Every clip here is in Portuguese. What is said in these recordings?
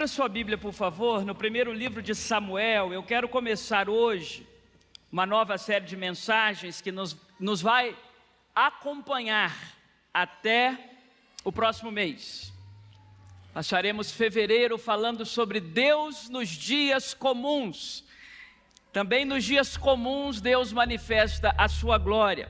Abra sua Bíblia, por favor, no primeiro livro de Samuel. Eu quero começar hoje uma nova série de mensagens que nos vai acompanhar até o próximo mês. Passaremos fevereiro falando sobre Deus nos dias comuns. Também nos dias comuns Deus manifesta a sua glória.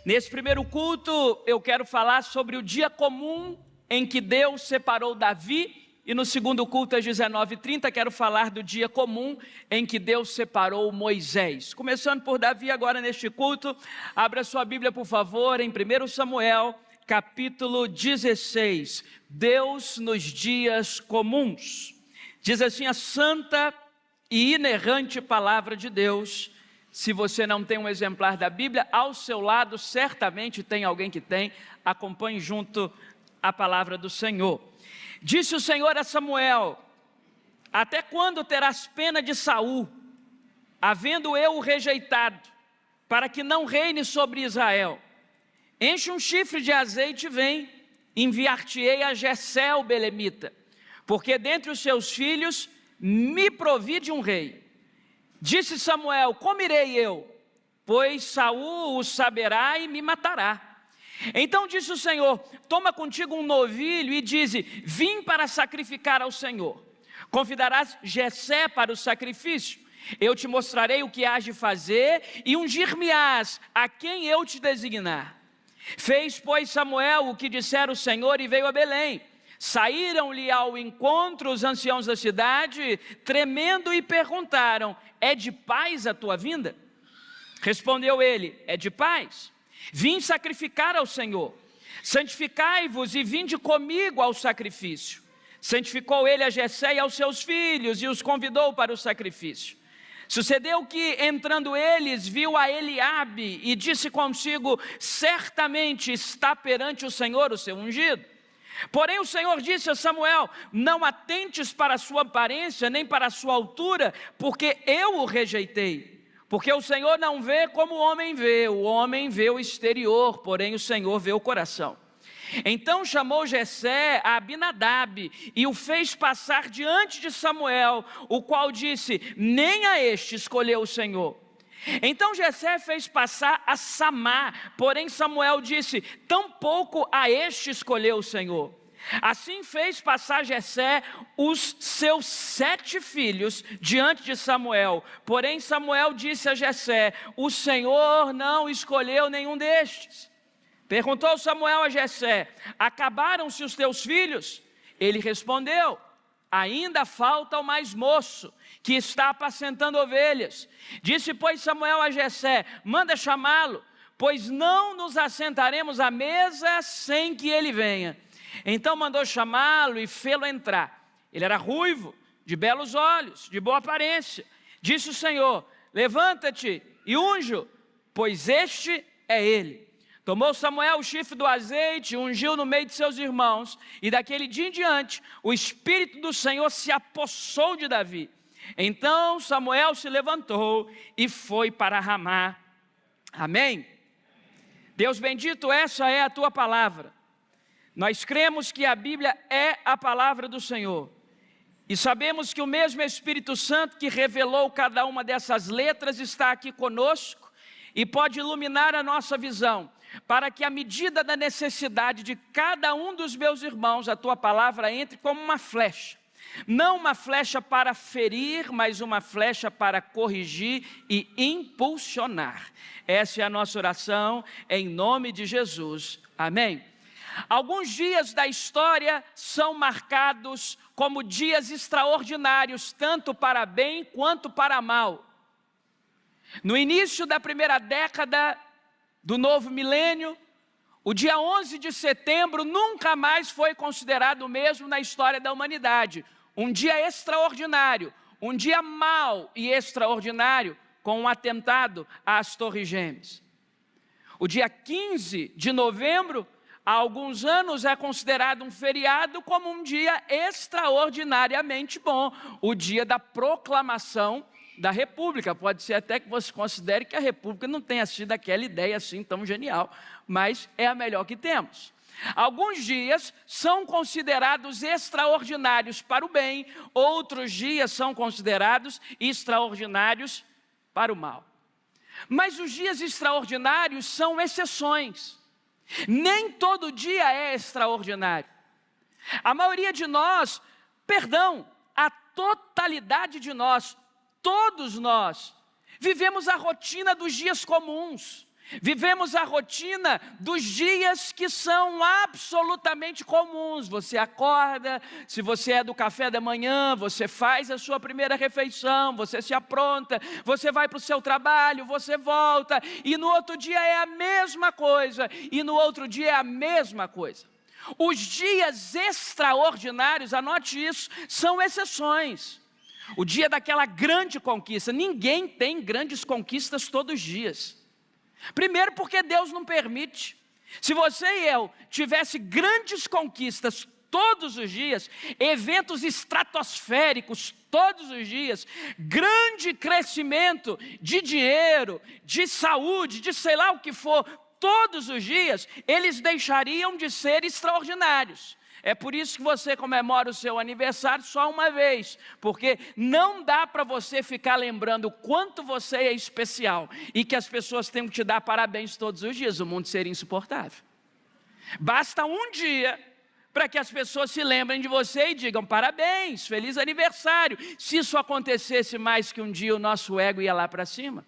Nesse primeiro culto eu quero falar sobre o dia comum em que Deus separou Davi. E no segundo culto às 19h30 quero falar do dia comum em que Deus separou Moisés. Começando por Davi agora neste culto, abra sua Bíblia por favor em 1 Samuel capítulo 16, Deus nos dias comuns. Diz assim a santa e inerrante palavra de Deus. Se você não tem um exemplar da Bíblia, ao seu lado certamente tem alguém que tem, acompanhe junto a palavra do Senhor. Disse o Senhor a Samuel: até quando terás pena de Saul, havendo eu o rejeitado, para que não reine sobre Israel? Enche um chifre de azeite e vem, enviar-te-ei a Jessé o belemita, porque dentre os seus filhos me provi de um rei. Disse Samuel: como irei eu? Pois Saul o saberá e me matará. Então disse o Senhor: toma contigo um novilho e dize: vim para sacrificar ao Senhor. Convidarás Jessé para o sacrifício. Eu te mostrarei o que hás de fazer e ungir-me-ás a quem eu te designar. Fez, pois, Samuel o que dissera o Senhor e veio a Belém. Saíram-lhe ao encontro os anciãos da cidade, tremendo, e perguntaram: é de paz a tua vinda? Respondeu ele: é de paz. Vim sacrificar ao Senhor. Santificai-vos e vinde comigo ao sacrifício. Santificou ele a Jessé e aos seus filhos e os convidou para o sacrifício. Sucedeu que, entrando eles, viu a Eliabe e disse consigo: certamente está perante o Senhor o seu ungido. Porém o Senhor disse a Samuel: não atentes para a sua aparência, nem para a sua altura, porque eu o rejeitei. Porque o Senhor não vê como o homem vê o exterior, porém o Senhor vê o coração. Então chamou Jessé a Abinadab e o fez passar diante de Samuel, o qual disse: nem a este escolheu o Senhor. Então Jessé fez passar a Samá, porém Samuel disse: tampouco a este escolheu o Senhor. Assim fez passar Jessé os seus 7 filhos diante de Samuel. Porém Samuel disse a Jessé: o Senhor não escolheu nenhum destes. Perguntou Samuel a Jessé: acabaram-se os teus filhos? Ele respondeu: ainda falta o mais moço, que está apacentando ovelhas. Disse, pois, Samuel a Jessé: manda chamá-lo, pois não nos assentaremos à mesa sem que ele venha. Então mandou chamá-lo e fê-lo entrar. Ele era ruivo, de belos olhos, de boa aparência. Disse o Senhor: levanta-te e unge-o, pois este é ele. Tomou Samuel o chifre do azeite, ungiu no meio de seus irmãos, e daquele dia em diante o Espírito do Senhor se apossou de Davi. Então Samuel se levantou e foi para Ramá. Amém? Deus bendito, essa é a tua palavra. Nós cremos que a Bíblia é a palavra do Senhor. E sabemos que o mesmo Espírito Santo que revelou cada uma dessas letras está aqui conosco e pode iluminar a nossa visão, para que à medida da necessidade de cada um dos meus irmãos, a tua palavra entre como uma flecha. Não uma flecha para ferir, mas uma flecha para corrigir e impulsionar. Essa é a nossa oração, em nome de Jesus. Amém. Alguns dias da história são marcados como dias extraordinários, tanto para bem quanto para mal. No início da primeira década do novo milênio, o dia 11 de setembro nunca mais foi considerado o mesmo na história da humanidade. Um dia extraordinário, um dia mau e extraordinário, com um atentado às Torres Gêmeas. O dia 15 de novembro, há alguns anos, é considerado um feriado como um dia extraordinariamente bom, o dia da proclamação da República. Pode ser até que você considere que a República não tenha sido aquela ideia assim tão genial, mas é a melhor que temos. Alguns dias são considerados extraordinários para o bem, outros dias são considerados extraordinários para o mal. Mas os dias extraordinários são exceções. Nem todo dia é extraordinário. A maioria de nós, a totalidade de nós, todos nós, vivemos a rotina dos dias comuns. Vivemos a rotina dos dias que são absolutamente comuns. Você acorda, se você é do café da manhã, você faz a sua primeira refeição, você se apronta, você vai para o seu trabalho, você volta, e no outro dia é a mesma coisa, e no outro dia é a mesma coisa. Os dias extraordinários, anote isso, são exceções. O dia daquela grande conquista, ninguém tem grandes conquistas todos os dias. Primeiro porque Deus não permite. Se você e eu tivesse grandes conquistas todos os dias, eventos estratosféricos todos os dias, grande crescimento de dinheiro, de saúde, de sei lá o que for, todos os dias, eles deixariam de ser extraordinários. É por isso que você comemora o seu aniversário só uma vez, porque não dá para você ficar lembrando o quanto você é especial e que as pessoas têm que te dar parabéns todos os dias, o mundo seria insuportável. Basta um dia para que as pessoas se lembrem de você e digam parabéns, feliz aniversário. Se isso acontecesse mais que um dia, o nosso ego ia lá para cima.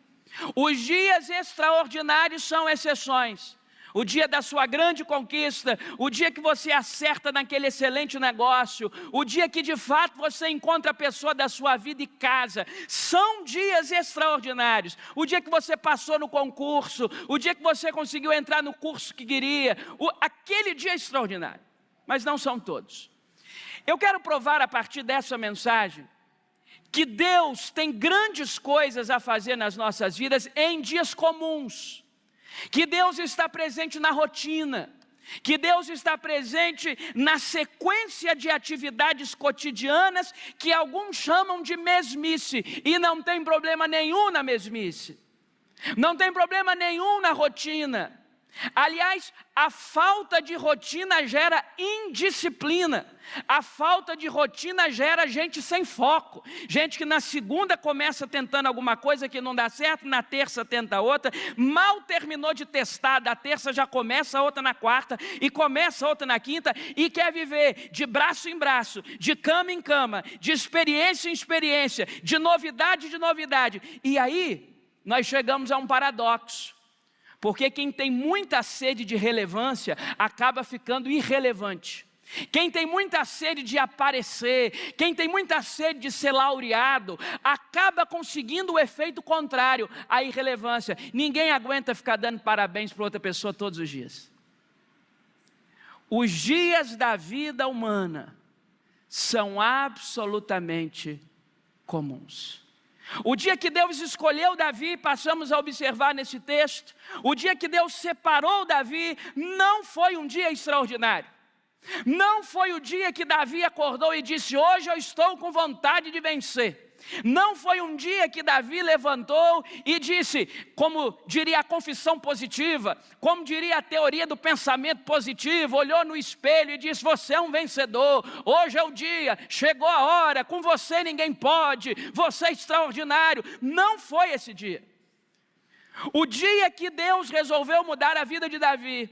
Os dias extraordinários são exceções. O dia da sua grande conquista, o dia que você acerta naquele excelente negócio, o dia que de fato você encontra a pessoa da sua vida e casa, são dias extraordinários. O dia que você passou no concurso, o dia que você conseguiu entrar no curso que queria, aquele dia é extraordinário, mas não são todos. Eu quero provar a partir dessa mensagem que Deus tem grandes coisas a fazer nas nossas vidas em dias comuns. Que Deus está presente na rotina, que Deus está presente na sequência de atividades cotidianas que alguns chamam de mesmice, e não tem problema nenhum na mesmice, não tem problema nenhum na rotina. Aliás, a falta de rotina gera indisciplina, a falta de rotina gera gente sem foco, gente que na segunda começa tentando alguma coisa que não dá certo, na terça tenta outra, mal terminou de testar, da terça já começa outra na quarta, e começa outra na quinta, e quer viver de braço em braço, de cama em cama, de experiência em experiência, de novidade em novidade, e aí nós chegamos a um paradoxo. Porque quem tem muita sede de relevância acaba ficando irrelevante. Quem tem muita sede de aparecer, quem tem muita sede de ser laureado, acaba conseguindo o efeito contrário, a irrelevância. Ninguém aguenta ficar dando parabéns para outra pessoa todos os dias. Os dias da vida humana são absolutamente comuns. O dia que Deus escolheu Davi, passamos a observar nesse texto, o dia que Deus separou Davi, não foi um dia extraordinário. Não foi o dia que Davi acordou e disse, hoje eu estou com vontade de vencer. Não foi um dia que Davi levantou e disse, como diria a confissão positiva, como diria a teoria do pensamento positivo, olhou no espelho e disse, você é um vencedor, hoje é o dia, chegou a hora, com você ninguém pode, você é extraordinário. Não foi esse dia. O dia que Deus resolveu mudar a vida de Davi,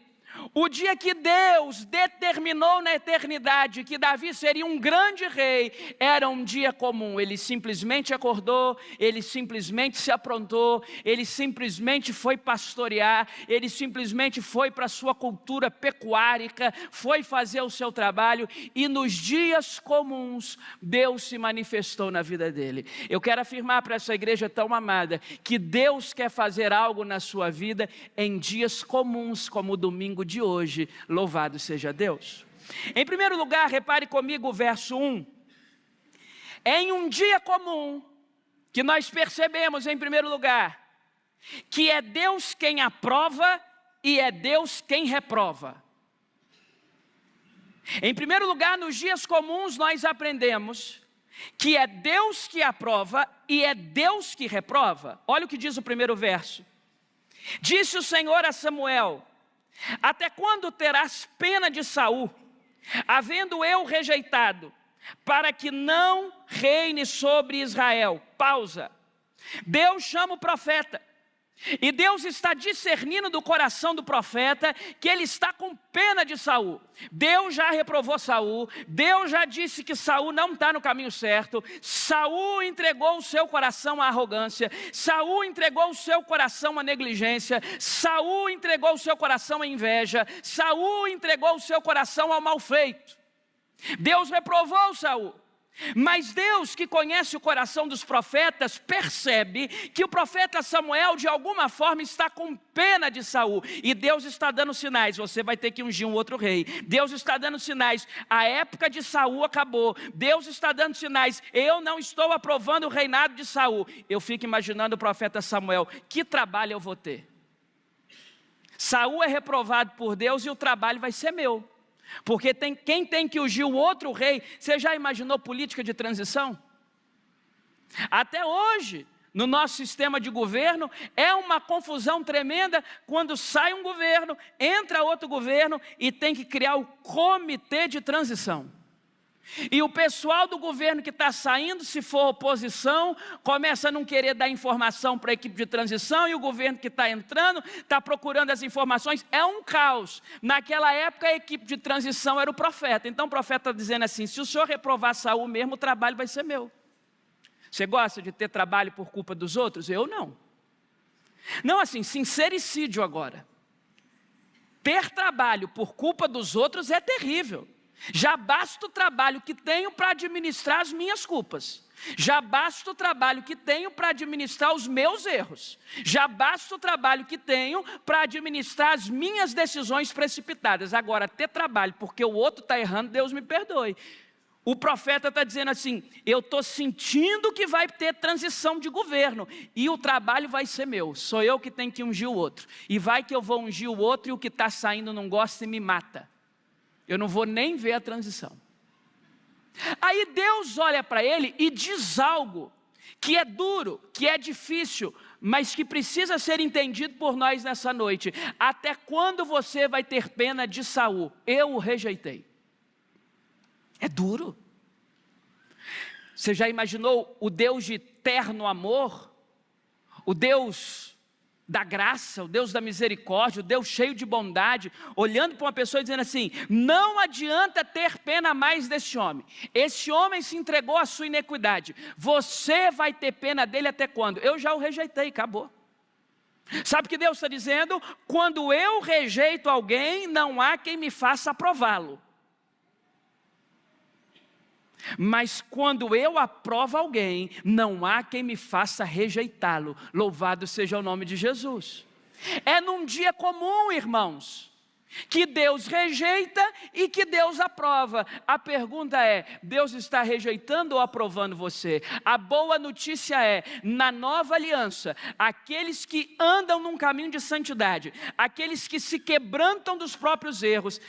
o dia que Deus determinou na eternidade que Davi seria um grande rei, era um dia comum. Ele simplesmente acordou, ele simplesmente se aprontou, ele simplesmente foi pastorear, ele simplesmente foi para a sua cultura pecuárica, foi fazer o seu trabalho, e nos dias comuns Deus se manifestou na vida dele. Eu quero afirmar para essa igreja tão amada que Deus quer fazer algo na sua vida em dias comuns, como o domingo de hoje. Louvado seja Deus. Em primeiro lugar, repare comigo o verso 1. Em um dia comum, que nós percebemos em primeiro lugar, que é Deus quem aprova e é Deus quem reprova. Em primeiro lugar, nos dias comuns nós aprendemos que é Deus que aprova e é Deus que reprova. Olha o que diz o primeiro verso. Disse o Senhor a Samuel, até quando terás pena de Saul, havendo eu rejeitado, para que não reine sobre Israel? Pausa. Deus chama o profeta, e Deus está discernindo do coração do profeta que ele está com pena de Saul. Deus já reprovou Saul, Deus já disse que Saul não está no caminho certo. Saul entregou o seu coração à arrogância, Saul entregou o seu coração à negligência, Saul entregou o seu coração à inveja, Saul entregou o seu coração ao mal feito. Deus reprovou Saul. Mas Deus, que conhece o coração dos profetas, percebe que o profeta Samuel de alguma forma está com pena de Saul, e Deus está dando sinais: você vai ter que ungir um outro rei. Deus está dando sinais: a época de Saul acabou. Deus está dando sinais: eu não estou aprovando o reinado de Saul. Eu fico imaginando o profeta Samuel: que trabalho eu vou ter? Saul é reprovado por Deus e o trabalho vai ser meu. Porque quem tem que ungir o outro rei? Você já imaginou política de transição? Até hoje, no nosso sistema de governo, é uma confusão tremenda quando sai um governo, entra outro governo e tem que criar o comitê de transição. E o pessoal do governo que está saindo, se for oposição, começa a não querer dar informação para a equipe de transição, e o governo que está entrando está procurando as informações. É um caos. Naquela época a equipe de transição era o profeta. Então o profeta está dizendo assim: se o senhor reprovar Saul mesmo, o trabalho vai ser meu. Você gosta de ter trabalho por culpa dos outros? Eu não. Não, assim, sincericídio agora. Ter trabalho por culpa dos outros é terrível. Já basta o trabalho que tenho para administrar as minhas culpas. Já basta o trabalho que tenho para administrar os meus erros. Já basta o trabalho que tenho para administrar as minhas decisões precipitadas. Agora, ter trabalho porque o outro está errando, Deus me perdoe. O profeta está dizendo assim: eu estou sentindo que vai ter transição de governo, e o trabalho vai ser meu. Sou eu que tenho que ungir o outro. E vai que eu vou ungir o outro e o que está saindo não gosta e me mata. Eu não vou nem ver a transição. Aí Deus olha para ele e diz algo que é duro, que é difícil, mas que precisa ser entendido por nós nessa noite. Até quando você vai ter pena de Saul? Eu o rejeitei. É duro. Você já imaginou o Deus de eterno amor? O Deus da graça, o Deus da misericórdia, o Deus cheio de bondade, olhando para uma pessoa e dizendo assim: não adianta ter pena mais desse homem. Esse homem se entregou à sua iniquidade. Você vai ter pena dele até quando? Eu já o rejeitei, acabou. Sabe o que Deus está dizendo? Quando eu rejeito alguém, não há quem me faça aprová-lo. Mas quando eu aprovo alguém, não há quem me faça rejeitá-lo. Louvado seja o nome de Jesus. É num dia comum, irmãos, que Deus rejeita e que Deus aprova. A pergunta é: Deus está rejeitando ou aprovando você? A boa notícia é: na nova aliança, aqueles que andam num caminho de santidade, aqueles que se quebrantam dos próprios erros,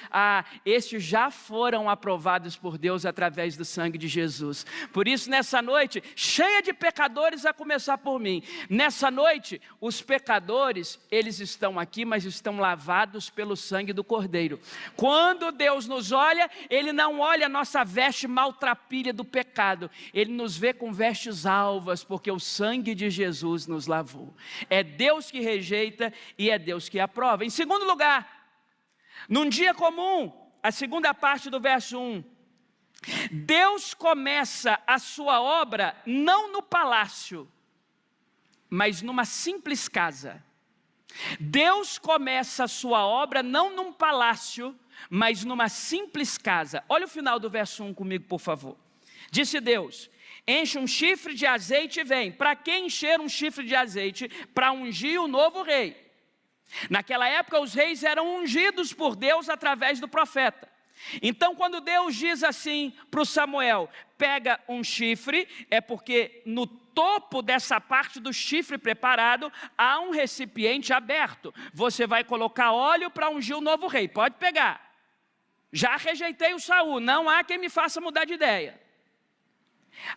estes já foram aprovados por Deus através do sangue de Jesus. Por isso, nessa noite, cheia de pecadores, a começar por mim, nessa noite, os pecadores, eles estão aqui, mas estão lavados pelo sangue do Cordeiro. Quando Deus nos olha, Ele não olha a nossa veste maltrapilha do pecado, Ele nos vê com vestes alvas, porque o sangue de Jesus nos lavou. É Deus que rejeita e é Deus que aprova. Em segundo lugar, num dia comum, a segunda parte do verso 1, Deus começa a sua obra não no palácio, mas numa simples casa. Deus começa a sua obra não num palácio, mas numa simples casa. Olha o final do verso 1 comigo, por favor. Disse Deus: enche um chifre de azeite e vem. Para que encher um chifre de azeite? Para ungir o novo rei. Naquela época os reis eram ungidos por Deus através do profeta. Então quando Deus diz assim para o Samuel: pega um chifre, é porque no topo dessa parte do chifre preparado há um recipiente aberto. Você vai colocar óleo para ungir o novo rei, pode pegar. Já rejeitei o Saul, não há quem me faça mudar de ideia.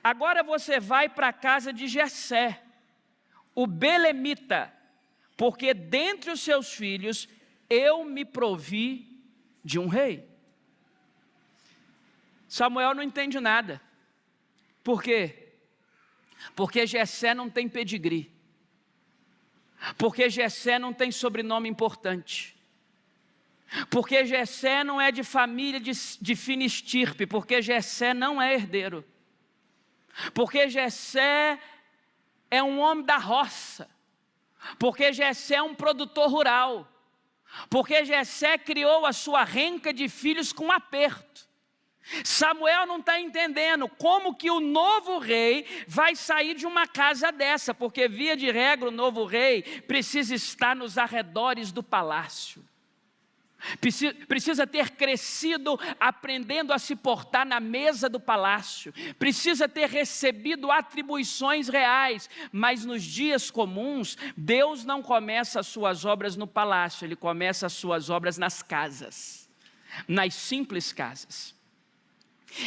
Agora você vai para a casa de Jessé, o belemita, porque dentre os seus filhos eu me provi de um rei. Samuel não entende nada. Por quê? Porque Jessé não tem pedigree. Porque Jessé não tem sobrenome importante. Porque Jessé não é de família de fina estirpe. Porque Jessé não é herdeiro. Porque Jessé é um homem da roça. Porque Jessé é um produtor rural. Porque Jessé criou a sua renca de filhos com aperto. Samuel não está entendendo como que o novo rei vai sair de uma casa dessa, porque via de regra o novo rei precisa estar nos arredores do palácio. Precisa ter crescido aprendendo a se portar na mesa do palácio. Precisa ter recebido atribuições reais. Mas nos dias comuns, Deus não começa as suas obras no palácio. Ele começa as suas obras nas casas. Nas simples casas.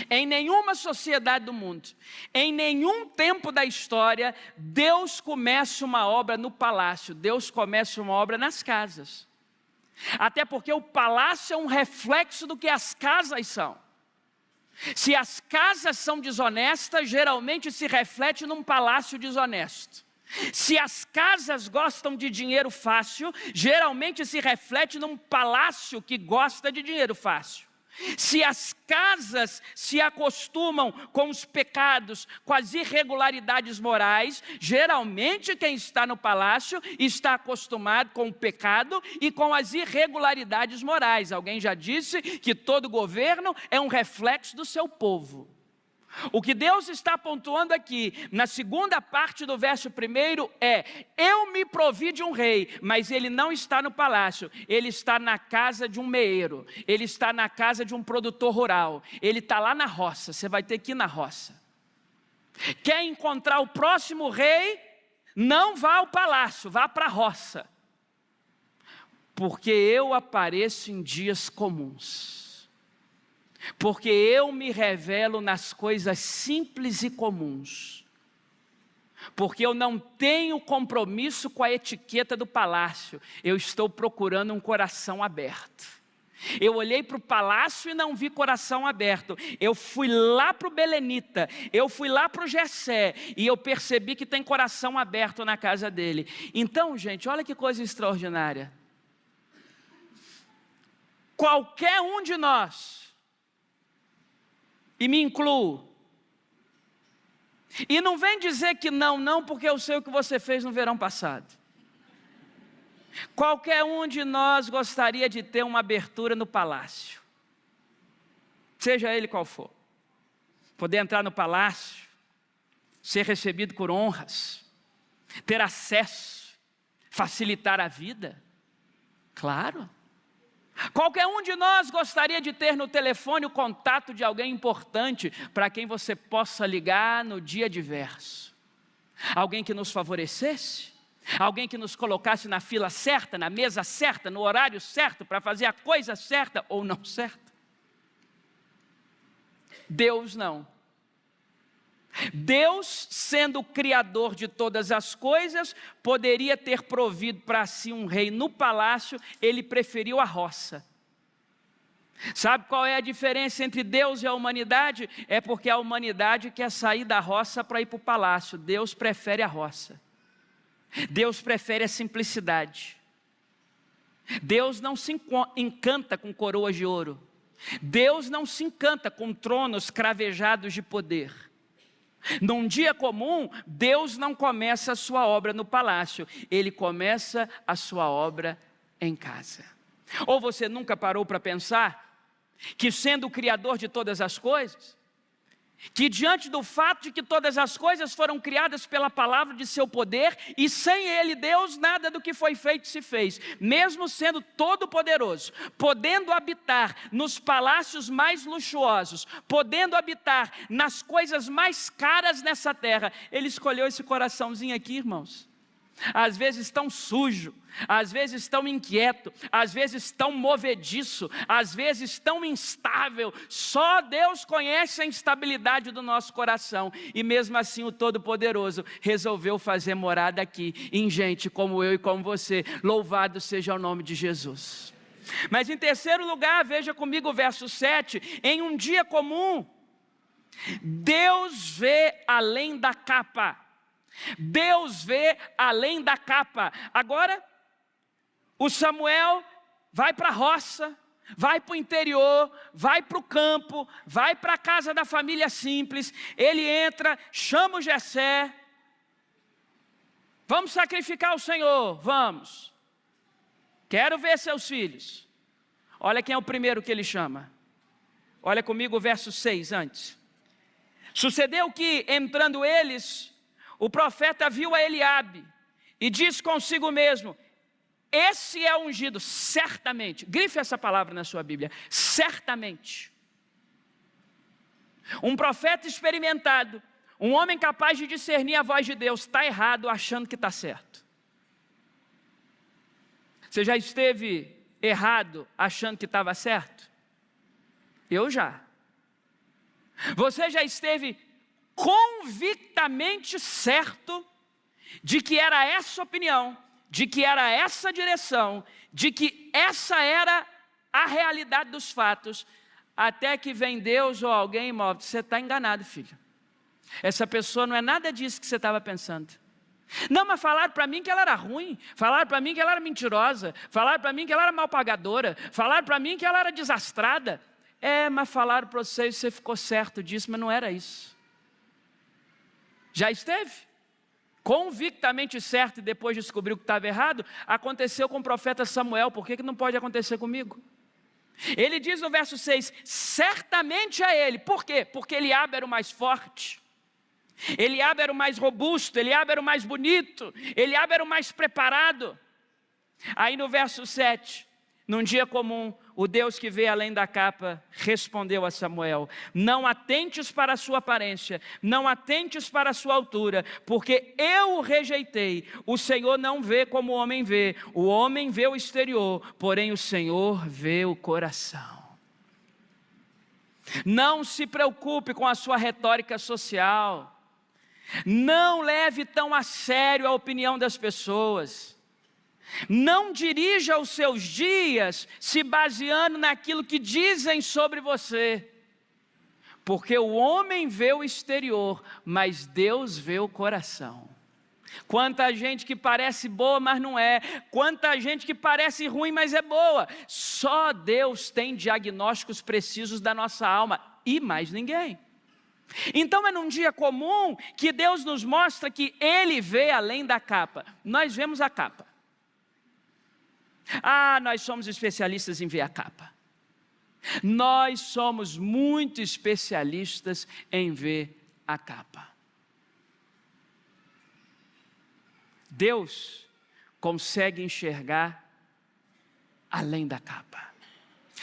Em nenhuma sociedade do mundo, em nenhum tempo da história, Deus começa uma obra no palácio. Deus começa uma obra nas casas. Até porque o palácio é um reflexo do que as casas são. Se as casas são desonestas, geralmente se reflete num palácio desonesto. Se as casas gostam de dinheiro fácil, geralmente se reflete num palácio que gosta de dinheiro fácil. Se as casas se acostumam com os pecados, com as irregularidades morais, geralmente quem está no palácio está acostumado com o pecado e com as irregularidades morais. Alguém já disse que todo governo é um reflexo do seu povo. O que Deus está pontuando aqui, na segunda parte do verso 1 é: eu me provi de um rei, mas ele não está no palácio, ele está na casa de um meeiro, ele está na casa de um produtor rural, ele está lá na roça. Você vai ter que ir na roça. Quer encontrar o próximo rei? Não vá ao palácio, vá para a roça. Porque eu apareço em dias comuns. Porque eu me revelo nas coisas simples e comuns. Porque eu não tenho compromisso com a etiqueta do palácio. Eu estou procurando um coração aberto. Eu olhei para o palácio e não vi coração aberto. Eu fui lá para o Belenita, eu fui lá para o Jessé, e eu percebi que tem coração aberto na casa dele. Então, gente, olha que coisa extraordinária. Qualquer um de nós, e me incluo. E não vem dizer que não, porque eu sei o que você fez no verão passado. Qualquer um de nós gostaria de ter uma abertura no palácio. Seja ele qual for. Poder entrar no palácio, ser recebido por honras, ter acesso, facilitar a vida. Claro. Qualquer um de nós gostaria de ter no telefone o contato de alguém importante para quem você possa ligar no dia adverso. Alguém que nos favorecesse, alguém que nos colocasse na fila certa, na mesa certa, no horário certo, para fazer a coisa certa ou não certa. Deus não. Deus, sendo o criador de todas as coisas, poderia ter provido para si um rei no palácio, ele preferiu a roça. Sabe qual é a diferença entre Deus e a humanidade? É porque a humanidade quer sair da roça para ir para o palácio. Deus prefere a roça. Deus prefere a simplicidade. Deus não se encanta com coroas de ouro. Deus não se encanta com tronos cravejados de poder. Num dia comum, Deus não começa a sua obra no palácio, Ele começa a sua obra em casa. Ou você nunca parou para pensar que, sendo o Criador de todas as coisas, que diante do fato de que todas as coisas foram criadas pela palavra de seu poder, e sem Ele, Deus, nada do que foi feito se fez, mesmo sendo todo poderoso, podendo habitar nos palácios mais luxuosos, podendo habitar nas coisas mais caras nessa terra, Ele escolheu esse coraçãozinho aqui, irmãos. Às vezes tão sujo, às vezes tão inquieto, às vezes tão movediço, às vezes tão instável. Só Deus conhece a instabilidade do nosso coração. E mesmo assim o Todo-Poderoso resolveu fazer morada aqui, em gente como eu e como você. Louvado seja o nome de Jesus. Mas em terceiro lugar, veja comigo o verso 7, em um dia comum, Deus vê além da capa. Deus vê além da capa. Agora, o Samuel vai para a roça, vai para o interior, vai para o campo, vai para a casa da família simples. Ele entra, chama o Jessé. Vamos sacrificar o Senhor, vamos. Quero ver seus filhos. Olha quem é o primeiro que ele chama. Olha comigo o verso 6 antes. Sucedeu que, entrando eles, o profeta viu a Eliabe e disse consigo mesmo: esse é ungido, certamente. Grife essa palavra na sua Bíblia, certamente. Um profeta experimentado, um homem capaz de discernir a voz de Deus, está errado achando que está certo. Você já esteve errado achando que estava certo? Eu já. Você já esteve convictamente certo de que era essa opinião, de que era essa direção, de que essa era a realidade dos fatos, até que vem Deus ou alguém e move: você está enganado, filho. Essa pessoa não é nada disso que você estava pensando. Não, mas falaram para mim que ela era ruim, falaram para mim que ela era mentirosa, falaram para mim que ela era mal pagadora, falaram para mim que ela era desastrada. Mas falaram para você e você ficou certo disso, mas não era isso. Já esteve convictamente certo e depois descobriu que estava errado? Aconteceu com o profeta Samuel. Por que não pode acontecer comigo? Ele diz no verso 6, certamente a ele. Por quê? Porque Eliabe era o mais forte, Eliabe era o mais robusto, Eliabe era o mais bonito, Eliabe era o mais preparado. Aí no verso 7, num dia comum, o Deus que vê além da capa respondeu a Samuel: não atentes para a sua aparência, não atentes para a sua altura, porque eu o rejeitei. O Senhor não vê como o homem vê o exterior, porém o Senhor vê o coração. Não se preocupe com a sua retórica social, não leve tão a sério a opinião das pessoas. Não dirija os seus dias se baseando naquilo que dizem sobre você, porque o homem vê o exterior, mas Deus vê o coração. Quanta gente que parece boa, mas não é. Quanta gente que parece ruim, mas é boa. Só Deus tem diagnósticos precisos da nossa alma e mais ninguém. Então é num dia comum que Deus nos mostra que Ele vê além da capa. Nós vemos a capa. Nós somos especialistas em ver a capa. Nós somos muito especialistas em ver a capa. Deus consegue enxergar além da capa.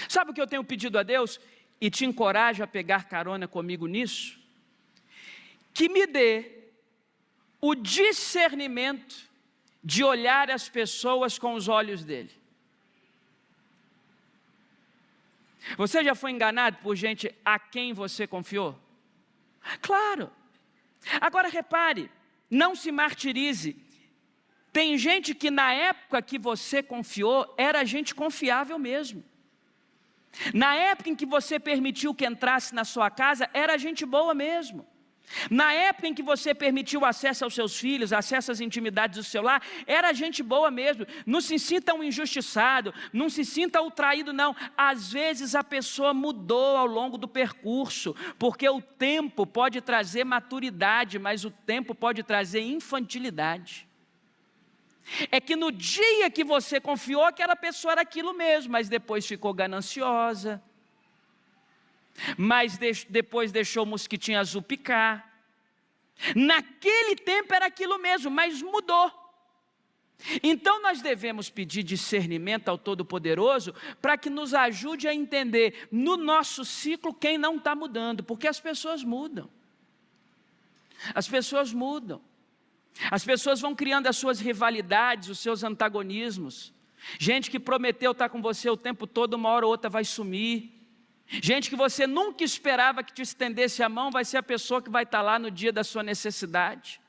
Sabe o que eu tenho pedido a Deus? E te encorajo a pegar carona comigo nisso? Que me dê o discernimento de olhar as pessoas com os olhos dele. Você já foi enganado por gente a quem você confiou? Claro. Agora repare, não se martirize. Tem gente que na época que você confiou, era gente confiável mesmo. Na época em que você permitiu que entrasse na sua casa, era gente boa mesmo. Na época em que você permitiu acesso aos seus filhos, acesso às intimidades do seu lar, era gente boa mesmo. Não se sinta um injustiçado, não se sinta o traído, não. Às vezes a pessoa mudou ao longo do percurso, porque o tempo pode trazer maturidade, mas o tempo pode trazer infantilidade. É que no dia que você confiou, aquela pessoa era aquilo mesmo, mas depois ficou gananciosa, mas depois deixou o mosquitinho azul picar. Naquele tempo era aquilo mesmo, mas mudou. Então nós devemos pedir discernimento ao Todo-Poderoso para que nos ajude a entender no nosso ciclo quem não está mudando, porque as pessoas mudam. As pessoas mudam. As pessoas vão criando as suas rivalidades, os seus antagonismos. Gente que prometeu estar com você o tempo todo, uma hora ou outra vai sumir. Gente que você nunca esperava que te estendesse a mão, vai ser a pessoa que vai estar lá no dia da sua necessidade.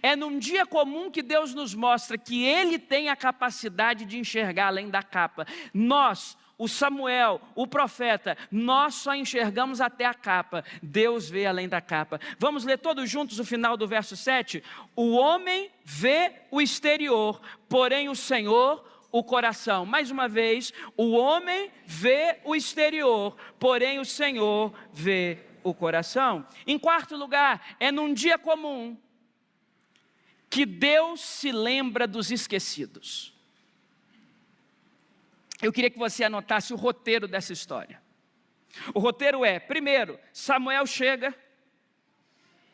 É num dia comum que Deus nos mostra que Ele tem a capacidade de enxergar além da capa. Nós, o Samuel, o profeta, nós só enxergamos até a capa. Deus vê além da capa. Vamos ler todos juntos o final do verso 7? O homem vê o exterior, porém o Senhor o coração. Mais uma vez, o homem vê o exterior, porém o Senhor vê o coração. Em quarto lugar, é num dia comum que Deus se lembra dos esquecidos. Eu queria que você anotasse o roteiro dessa história. O roteiro é, primeiro, Samuel chega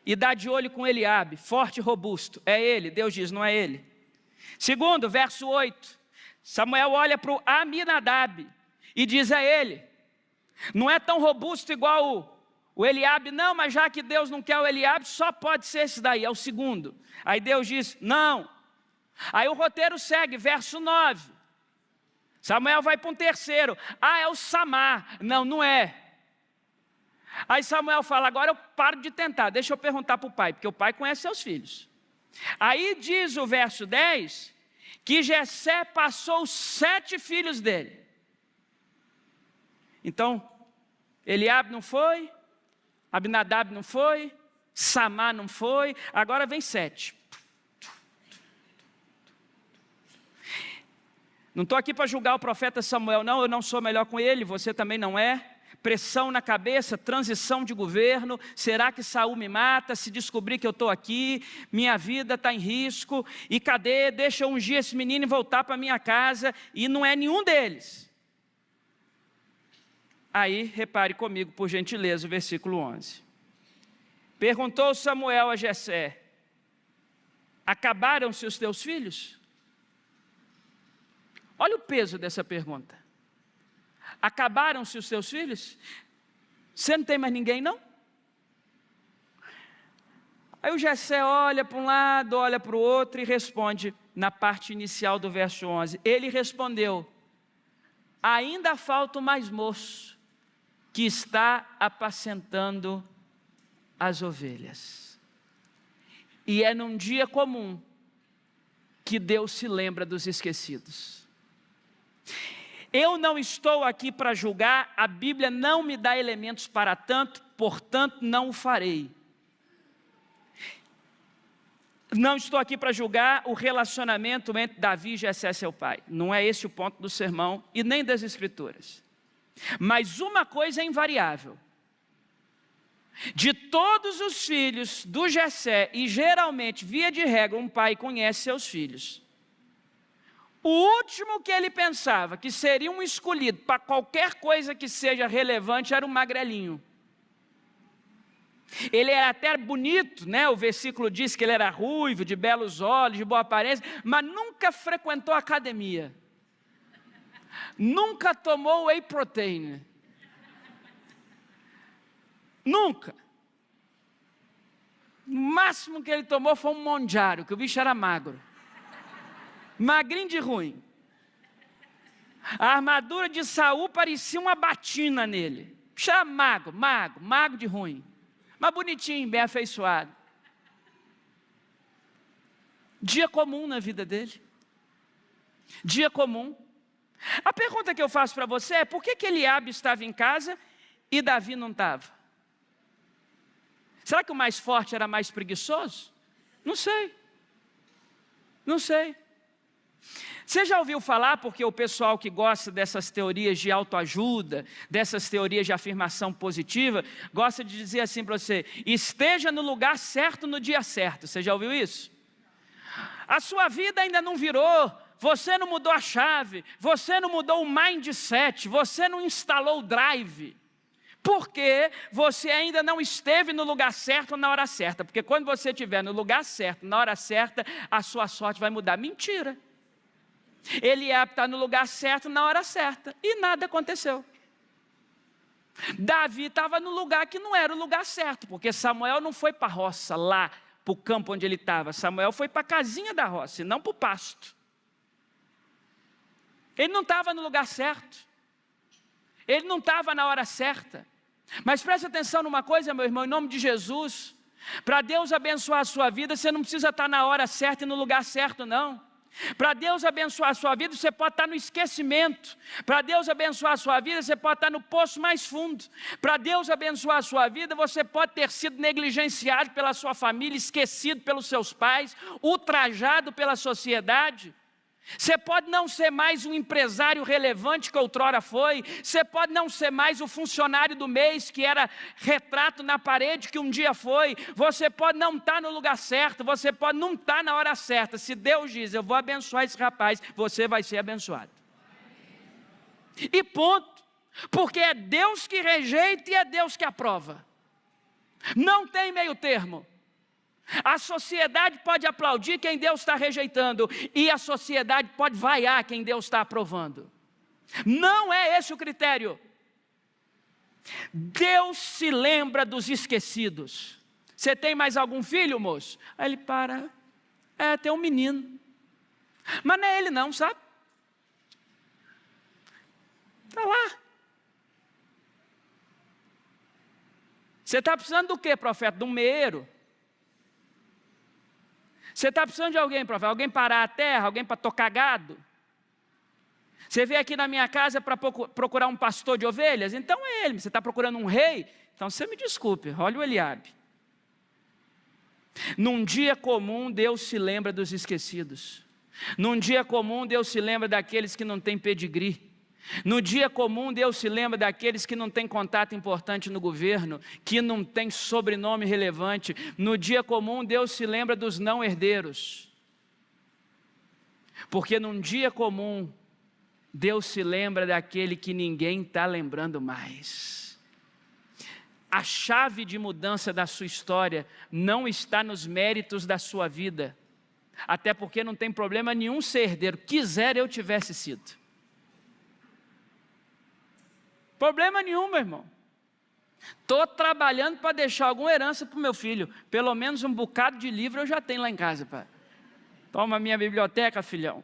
e dá de olho com Eliabe, forte e robusto. É ele, Deus diz, não é ele. Segundo, verso 8, Samuel olha para o Aminadab e diz a ele, não é tão robusto igual o Eliabe, não, mas já que Deus não quer o Eliabe, só pode ser esse daí, é o segundo. Aí Deus diz, não. Aí o roteiro segue, verso 9. Samuel vai para um terceiro. É o Samar. Não, não é. Aí Samuel fala, agora eu paro de tentar, deixa eu perguntar para o pai, porque o pai conhece seus filhos. Aí diz o verso 10, que Jessé passou 7 filhos dele. Então, Eliabe não foi, Abinadab não foi, Samar não foi, agora vem 7. Não estou aqui para julgar o profeta Samuel, não, eu não sou melhor com ele, você também não é. Pressão na cabeça, transição de governo, será que Saul me mata, se descobrir que eu estou aqui, minha vida está em risco, e cadê, deixa eu ungir esse menino e voltar para minha casa, e não é nenhum deles. Aí, repare comigo, por gentileza, o versículo 11. Perguntou Samuel a Jessé, acabaram-se os teus filhos? Olha o peso dessa pergunta. Acabaram-se os teus filhos? Você não tem mais ninguém, não? Aí o Jessé olha para um lado, olha para o outro e responde na parte inicial do verso 11. Ele respondeu, ainda falta o mais moço, que está apacentando as ovelhas. E é num dia comum que Deus se lembra dos esquecidos. Eu não estou aqui para julgar, a Bíblia não me dá elementos para tanto, portanto não o farei. Não estou aqui para julgar o relacionamento entre Davi e Jessé, seu pai. Não é esse o ponto do sermão e nem das Escrituras. Mas uma coisa é invariável. De todos os filhos do Jessé, e geralmente, via de regra, um pai conhece seus filhos. O último que ele pensava que seria um escolhido para qualquer coisa que seja relevante era o magrelinho. Ele era até bonito, né? O versículo diz que ele era ruivo, de belos olhos, de boa aparência, mas nunca frequentou a academia. Nunca tomou whey protein. Nunca. O máximo que ele tomou foi um mondiário, que o bicho era magro. Magrinho de ruim. A armadura de Saul parecia uma batina nele. Bicho era mago de ruim. Mas bonitinho, bem afeiçoado. Dia comum na vida dele. Dia comum. A pergunta que eu faço para você é, por que Eliabe estava em casa e Davi não estava? Será que o mais forte era mais preguiçoso? Não sei. Não sei. Você já ouviu falar, porque o pessoal que gosta dessas teorias de autoajuda, dessas teorias de afirmação positiva, gosta de dizer assim para você, esteja no lugar certo no dia certo. Você já ouviu isso? A sua vida ainda não virou, você não mudou a chave, você não mudou o mindset, você não instalou o drive. Porque você ainda não esteve no lugar certo na hora certa. Porque quando você estiver no lugar certo, na hora certa, a sua sorte vai mudar. Mentira. Eliabe está no lugar certo na hora certa e nada aconteceu. Davi estava no lugar que não era o lugar certo, porque Samuel não foi para a roça lá, para o campo onde ele estava. Samuel foi para a casinha da roça, e não para o pasto. Ele não estava no lugar certo. Ele não estava na hora certa. Mas preste atenção numa coisa, meu irmão, em nome de Jesus. Para Deus abençoar a sua vida, você não precisa estar na hora certa e no lugar certo, não. Para Deus abençoar a sua vida, você pode estar no esquecimento. Para Deus abençoar a sua vida, você pode estar no poço mais fundo. Para Deus abençoar a sua vida, você pode ter sido negligenciado pela sua família, esquecido pelos seus pais, ultrajado pela sociedade. Você pode não ser mais um empresário relevante que outrora foi. Você pode não ser mais o funcionário do mês que era retrato na parede que um dia foi. Você pode não estar no lugar certo. Você pode não estar na hora certa. Se Deus diz, eu vou abençoar esse rapaz, você vai ser abençoado. E ponto. Porque é Deus que rejeita e é Deus que aprova. Não tem meio termo. A sociedade pode aplaudir quem Deus está rejeitando, e a sociedade pode vaiar quem Deus está aprovando. Não é esse o critério. Deus se lembra dos esquecidos. Você tem mais algum filho, moço? Aí ele para, tem um menino. Mas não é ele não, sabe? Está lá. Você está precisando do quê, profeta? De um meeiro? Você está precisando de alguém, profeta? Alguém parar a terra? Alguém para tocar gado? Você veio aqui na minha casa para procurar um pastor de ovelhas? Então é ele. Você está procurando um rei? Então você me desculpe, olha o Eliabe. Num dia comum, Deus se lembra dos esquecidos. Num dia comum, Deus se lembra daqueles que não têm pedigree. No dia comum, Deus se lembra daqueles que não têm contato importante no governo, que não têm sobrenome relevante. No dia comum, Deus se lembra dos não herdeiros. Porque num dia comum, Deus se lembra daquele que ninguém está lembrando mais. A chave de mudança da sua história não está nos méritos da sua vida. Até porque não tem problema nenhum ser herdeiro. Quisera eu tivesse sido. Problema nenhum, meu irmão. Estou trabalhando para deixar alguma herança para o meu filho. Pelo menos um bocado de livro eu já tenho lá em casa. Pai. Toma a minha biblioteca, filhão.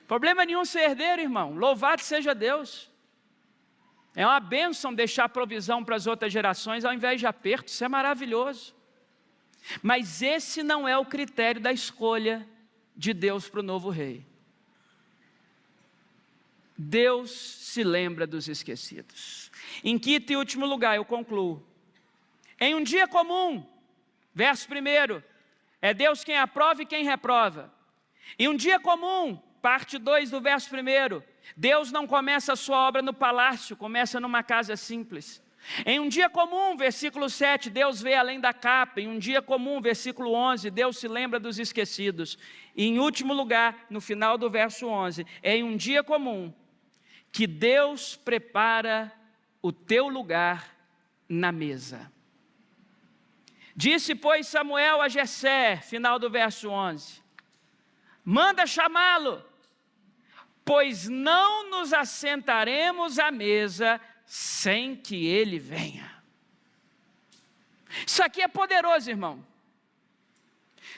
Problema nenhum ser herdeiro, irmão. Louvado seja Deus. É uma bênção deixar provisão para as outras gerações ao invés de aperto. Isso é maravilhoso. Mas esse não é o critério da escolha de Deus para o novo rei. Deus se lembra dos esquecidos. Em quinto e último lugar, eu concluo. Em um dia comum, verso 1, é Deus quem aprova e quem reprova. Em um dia comum, parte 2 do verso 1, Deus não começa a sua obra no palácio, começa numa casa simples. Em um dia comum, versículo 7, Deus vê além da capa. Em um dia comum, versículo 11, Deus se lembra dos esquecidos. E em último lugar, no final do verso 11, é em um dia comum que Deus prepara o teu lugar na mesa. Disse, pois, Samuel a Jessé, final do verso 11, manda chamá-lo, pois não nos assentaremos à mesa sem que ele venha. Isso aqui é poderoso, irmão.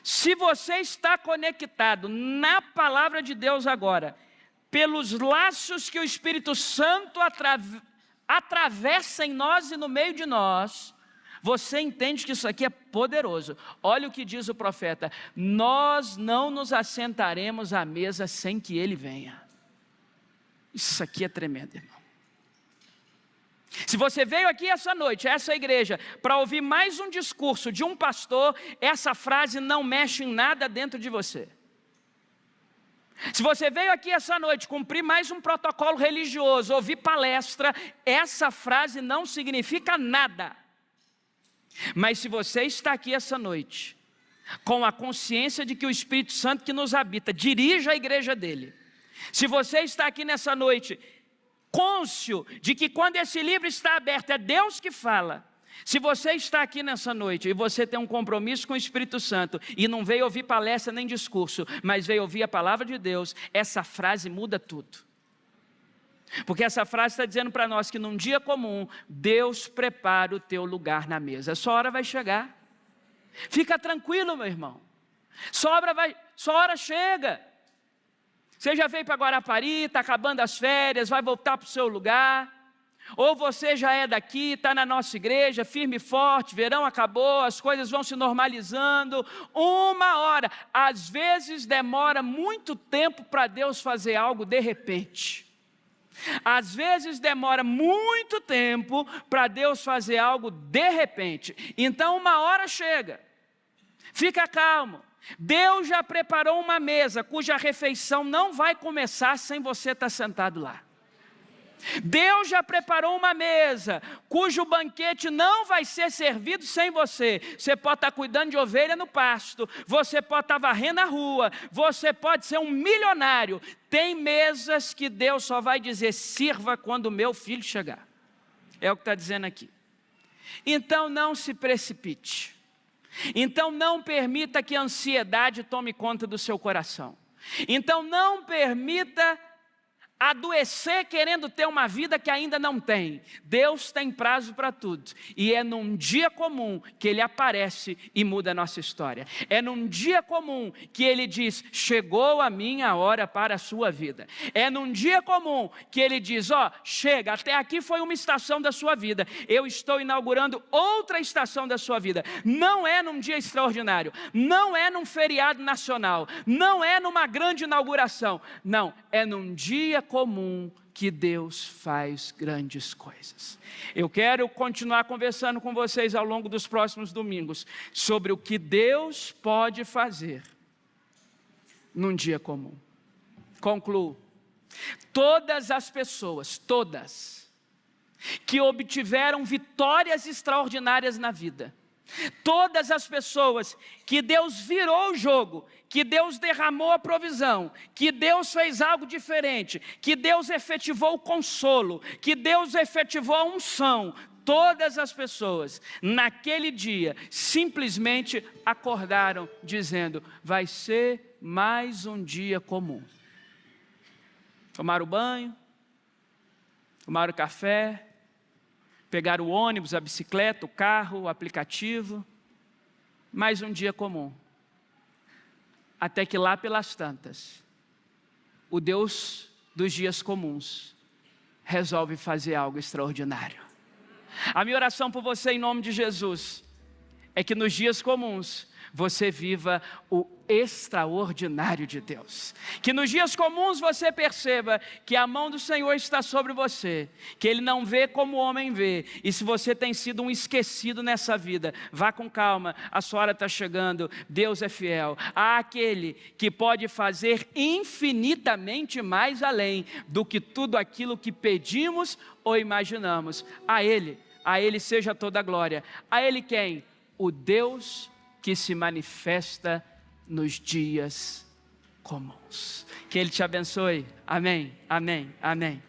Se você está conectado na palavra de Deus agora, pelos laços que o Espírito Santo atravessa em nós e no meio de nós, você entende que isso aqui é poderoso. Olha o que diz o profeta: nós não nos assentaremos à mesa sem que ele venha. Isso aqui é tremendo, irmão. Se você veio aqui essa noite, essa igreja, para ouvir mais um discurso de um pastor, essa frase não mexe em nada dentro de você. Se você veio aqui essa noite cumprir mais um protocolo religioso, ouvir palestra, essa frase não significa nada. Mas se você está aqui essa noite, com a consciência de que o Espírito Santo que nos habita dirige a igreja dele, se você está aqui nessa noite, cônscio de que quando esse livro está aberto é Deus que fala, se você está aqui nessa noite e você tem um compromisso com o Espírito Santo e não veio ouvir palestra nem discurso, mas veio ouvir a palavra de Deus, essa frase muda tudo. Porque essa frase está dizendo para nós que num dia comum, Deus prepara o teu lugar na mesa. A sua hora vai chegar. Fica tranquilo, meu irmão. Sua hora chega. Você já veio para Guarapari, está acabando as férias, vai voltar para o seu lugar. Ou você já é daqui, está na nossa igreja, firme e forte, verão acabou, as coisas vão se normalizando. 1 hora, às vezes demora muito tempo para Deus fazer algo de repente. Às vezes demora muito tempo para Deus fazer algo de repente. Então 1 hora chega, fica calmo. Deus já preparou uma mesa cuja refeição não vai começar sem você estar sentado lá. Deus já preparou uma mesa cujo banquete não vai ser servido sem você. Você pode estar cuidando de ovelha no pasto, você pode estar varrendo a rua, você pode ser um milionário. Tem mesas que Deus só vai dizer: sirva quando o meu filho chegar. É o que está dizendo aqui. Então não se precipite. Então não permita que a ansiedade tome conta do seu coração. Então não permita adoecer querendo ter uma vida que ainda não tem. Deus tem prazo para tudo, e é num dia comum que Ele aparece e muda a nossa história. É num dia comum que Ele diz: chegou a minha hora para a sua vida. É num dia comum que Ele diz: ó, chega, até aqui foi uma estação da sua vida, eu estou inaugurando outra estação da sua vida. Não é num dia extraordinário, não é num feriado nacional, não é numa grande inauguração, não, é num dia comum que Deus faz grandes coisas. Eu quero continuar conversando com vocês ao longo dos próximos domingos sobre o que Deus pode fazer num dia comum. Concluo. Todas as pessoas, todas, que obtiveram vitórias extraordinárias na vida, todas as pessoas que Deus virou o jogo, que Deus derramou a provisão, que Deus fez algo diferente, que Deus efetivou o consolo, que Deus efetivou a unção, todas as pessoas naquele dia simplesmente acordaram dizendo: vai ser mais um dia comum. Tomaram o banho, tomaram o café, pegaram o ônibus, a bicicleta, o carro, o aplicativo. Mais um dia comum. Até que lá pelas tantas, o Deus dos dias comuns resolve fazer algo extraordinário. A minha oração por você em nome de Jesus é que nos dias comuns você viva o extraordinário de Deus. Que nos dias comuns você perceba que a mão do Senhor está sobre você, que Ele não vê como o homem vê. E se você tem sido um esquecido nessa vida, vá com calma, a sua hora está chegando. Deus é fiel. Há aquele que pode fazer infinitamente mais além do que tudo aquilo que pedimos ou imaginamos. A Ele seja toda a glória. A Ele quem? O Deus que se manifesta nos dias comuns. Que Ele te abençoe. Amém, amém, amém.